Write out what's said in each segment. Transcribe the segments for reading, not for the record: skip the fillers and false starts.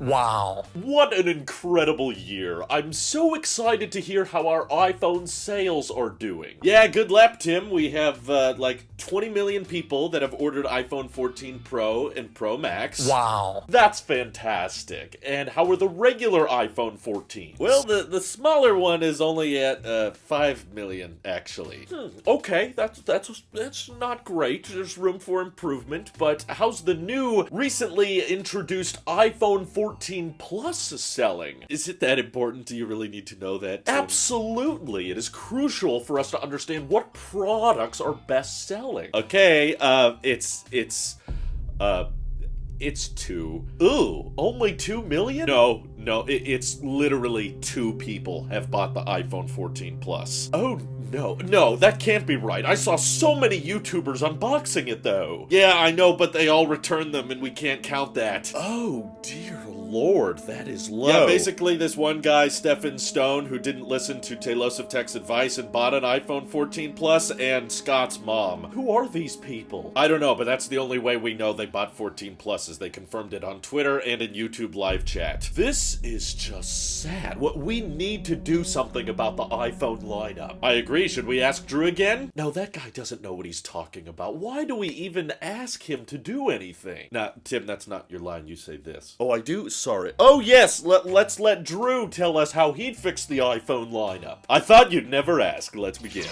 Wow. What an incredible year. I'm so excited to hear how our iPhone sales are doing. Yeah, good lap, Tim. We have, like 20 million people that have ordered iPhone 14 Pro and Pro Max. Wow. That's fantastic. And how are the regular iPhone 14? Well, the smaller one is only at, 5 million, actually. Okay, that's not great. There's room for improvement, but how's the new, recently introduced iPhone 14 Plus selling? Is it that important? Do you really need to know that, Tim? Absolutely. It is crucial for us to understand what products are best selling. Okay, it's 2. Ooh, only 2 million? No, it's literally 2 people have bought the iPhone 14 Plus. Oh, no, that can't be right. I saw so many YouTubers unboxing it, though. Yeah, I know, but they all returned them, and we can't count that. Oh, dear Lord, that is low. Yeah, basically this one guy, Stephen Stone, who didn't listen to Tailosive Tech's advice and bought an iPhone 14 Plus, and Scott's mom. Who are these people? I don't know, but that's the only way we know they bought 14 Plus, is they confirmed it on Twitter and in YouTube live chat. This is just sad. We need to do something about the iPhone lineup. I agree. Should we ask Drew again? No, that guy doesn't know what he's talking about. Why do we even ask him to do anything? Nah, Tim, that's not your line. You say this. Oh, I do? Sorry. Oh, yes, let's let Drew tell us how he'd fix the iPhone lineup. I thought you'd never ask. Let's begin.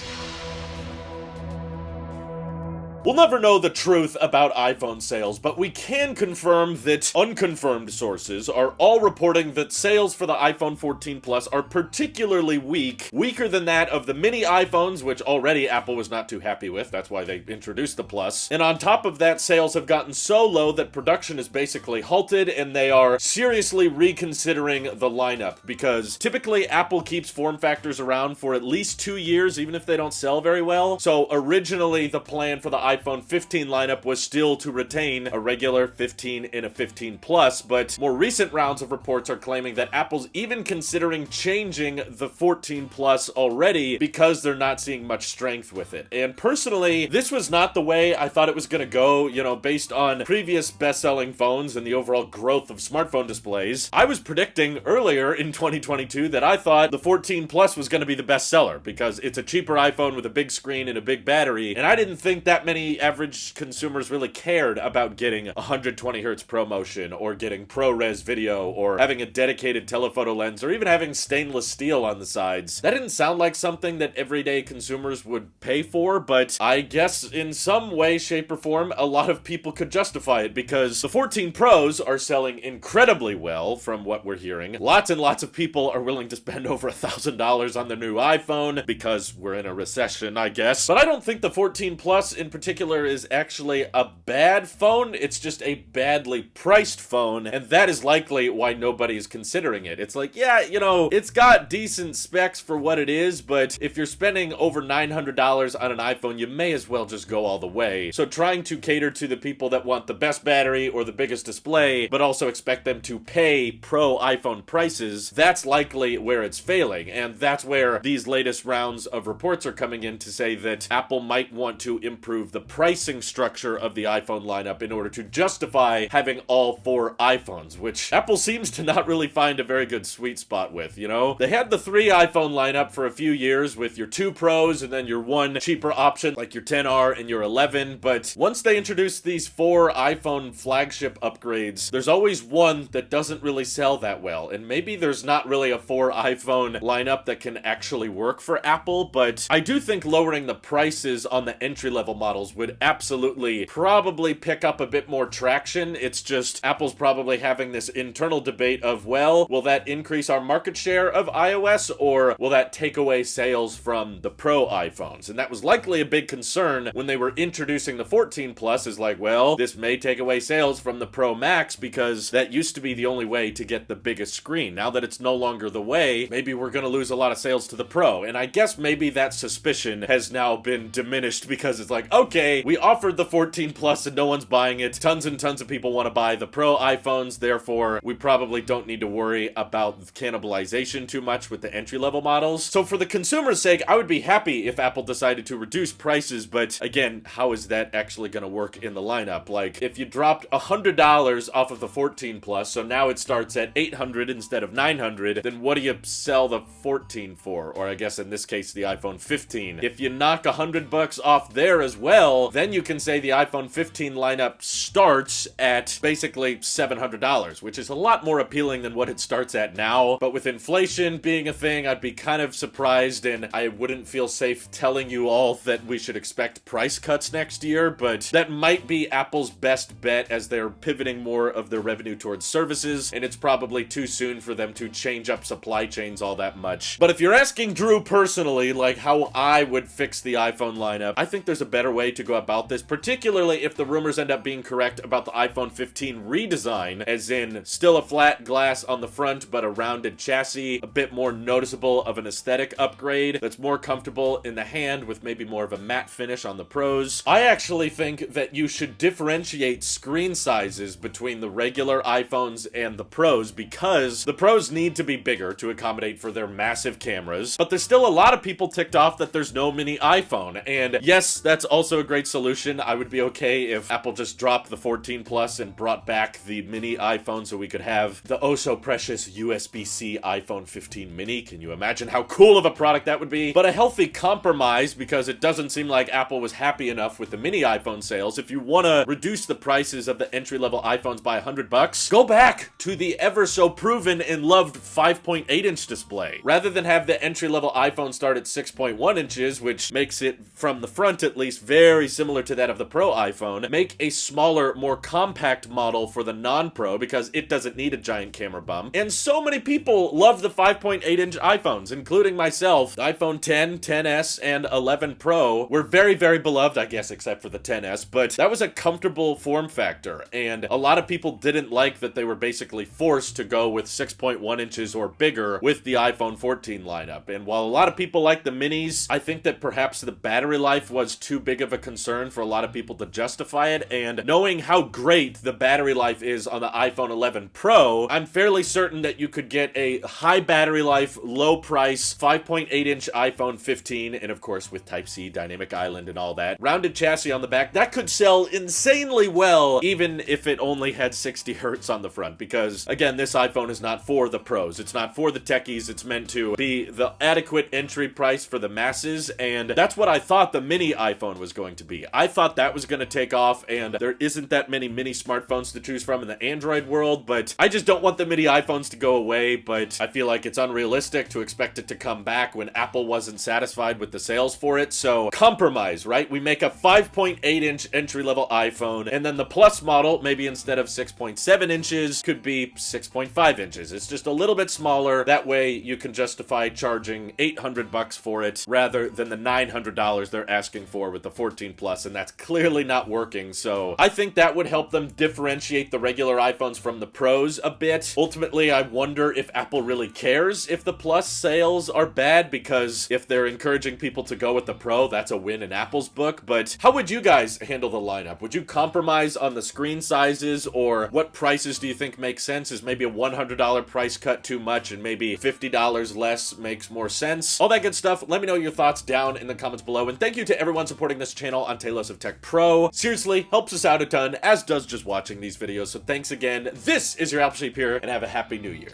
We'll never know the truth about iPhone sales, but we can confirm that unconfirmed sources are all reporting that sales for the iPhone 14 Plus are particularly weak, weaker than that of the mini iPhones, which already Apple was not too happy with. That's why they introduced the Plus. And on top of that, sales have gotten so low that production is basically halted, and they are seriously reconsidering the lineup, because typically Apple keeps form factors around for at least 2 years, even if they don't sell very well. So originally the plan for the iPhone 15 lineup was still to retain a regular 15 and a 15 Plus, but more recent rounds of reports are claiming that Apple's even considering changing the 14 Plus already because they're not seeing much strength with it. And personally, this was not the way I thought it was gonna go, you know, based on previous best-selling phones and the overall growth of smartphone displays. I was predicting earlier in 2022 that I thought the 14 Plus was gonna be the best seller because it's a cheaper iPhone with a big screen and a big battery, and I didn't think that many average consumers really cared about getting 120 hertz ProMotion or getting ProRes video or having a dedicated telephoto lens or even having stainless steel on the sides. That didn't sound like something that everyday consumers would pay for, but I guess in some way, shape, or form, a lot of people could justify it because the 14 Pros are selling incredibly well from what we're hearing. Lots and lots of people are willing to spend over $1,000 on their new iPhone because we're in a recession, I guess. But I don't think the 14 Plus in particular is actually a bad phone. It's just a badly priced phone, and that is likely why nobody's considering it. It's like, yeah, you know, it's got decent specs for what it is, but if you're spending over $900 on an iPhone, you may as well just go all the way. So trying to cater to the people that want the best battery or the biggest display, but also expect them to pay pro iPhone prices, that's likely where it's failing, and that's where these latest rounds of reports are coming in to say that Apple might want to improve the pricing structure of the iPhone lineup in order to justify having all 4 iPhones, which Apple seems to not really find a very good sweet spot with, you know? They had the 3 iPhone lineup for a few years with your 2 Pros and then your 1 cheaper option like your XR and your 11, but once they introduced these 4 iPhone flagship upgrades, there's always one that doesn't really sell that well, and maybe there's not really a 4 iPhone lineup that can actually work for Apple, but I do think lowering the prices on the entry-level models would absolutely probably pick up a bit more traction. It's just Apple's probably having this internal debate of, well, will that increase our market share of iOS or will that take away sales from the Pro iPhones? And that was likely a big concern when they were introducing the 14 Plus, is like, well, this may take away sales from the Pro Max because that used to be the only way to get the biggest screen. Now that it's no longer the way, maybe we're going to lose a lot of sales to the Pro. And I guess maybe that suspicion has now been diminished because it's like, okay, okay, we offered the 14 Plus and no one's buying it. Tons and tons of people want to buy the Pro iPhones, therefore we probably don't need to worry about cannibalization too much with the entry-level models. So for the consumer's sake, I would be happy if Apple decided to reduce prices, but again, how is that actually going to work in the lineup? Like, if you dropped $100 off of the 14 Plus, so now it starts at $800 instead of $900, then what do you sell the 14 for? Or I guess in this case, the iPhone 15. If you knock $100 off there as well, then you can say the iPhone 15 lineup starts at basically $700, which is a lot more appealing than what it starts at now. But with inflation being a thing, I'd be kind of surprised, and I wouldn't feel safe telling you all that we should expect price cuts next year, but that might be Apple's best bet as they're pivoting more of their revenue towards services, and it's probably too soon for them to change up supply chains all that much. But if you're asking Drew personally, like how I would fix the iPhone lineup, I think there's a better way to go about this, particularly if the rumors end up being correct about the iPhone 15 redesign, as in still a flat glass on the front, but a rounded chassis, a bit more noticeable of an aesthetic upgrade that's more comfortable in the hand with maybe more of a matte finish on the Pros. I actually think that you should differentiate screen sizes between the regular iPhones and the Pros, because the Pros need to be bigger to accommodate for their massive cameras, but there's still a lot of people ticked off that there's no mini iPhone, and yes, that's also a great solution. I would be okay if Apple just dropped the 14 Plus and brought back the mini iPhone so we could have the oh so precious USB-C iPhone 15 mini. Can you imagine how cool of a product that would be? But a healthy compromise, because it doesn't seem like Apple was happy enough with the mini iPhone sales. If you want to reduce the prices of the entry-level iPhones by $100, go back to the ever so proven and loved 5.8-inch display. Rather than have the entry-level iPhone start at 6.1 inches, which makes it, from the front at least, very similar to that of the Pro iPhone, make a smaller, more compact model for the non-Pro, because it doesn't need a giant camera bump. And so many people love the 5.8-inch iPhones, including myself. The iPhone 10, 10s, and 11 Pro were very, very beloved, I guess, except for the 10s, but that was a comfortable form factor, and a lot of people didn't like that they were basically forced to go with 6.1 inches or bigger with the iPhone 14 lineup. And while a lot of people like the minis, I think that perhaps the battery life was too big of a concern for a lot of people to justify it, and knowing how great the battery life is on the iPhone 11 Pro, I'm fairly certain that you could get a high battery life, low price, 5.8-inch iPhone 15, and of course with Type-C, Dynamic Island, and all that. Rounded chassis on the back, that could sell insanely well, even if it only had 60 hertz on the front, because, again, this iPhone is not for the pros. It's not for the techies. It's meant to be the adequate entry price for the masses, and that's what I thought the mini iPhone was going to be. I thought that was going to take off, and there isn't that many mini smartphones to choose from in the Android world, but I just don't want the mini iPhones to go away, but I feel like it's unrealistic to expect it to come back when Apple wasn't satisfied with the sales for it, so compromise, right? We make a 5.8-inch entry-level iPhone, and then the Plus model, maybe instead of 6.7 inches, could be 6.5 inches. It's just a little bit smaller. That way you can justify charging $800 for it rather than the $900 they're asking for with the 14 Plus, and that's clearly not working, so I think that would help them differentiate the regular iPhones from the Pros a bit. Ultimately, I wonder if Apple really cares if the Plus sales are bad, because if they're encouraging people to go with the Pro, that's a win in Apple's book. But how would you guys handle the lineup? Would you compromise on the screen sizes, or what prices do you think make sense? Is maybe a $100 price cut too much, and maybe $50 less makes more sense? All that good stuff. Let me know your thoughts down in the comments below, and thank you to everyone supporting this channel on Tailosive Tech Pro. Seriously, helps us out a ton, as does just watching these videos, so thanks again. This is your Apple Sheep here, and have a happy new year.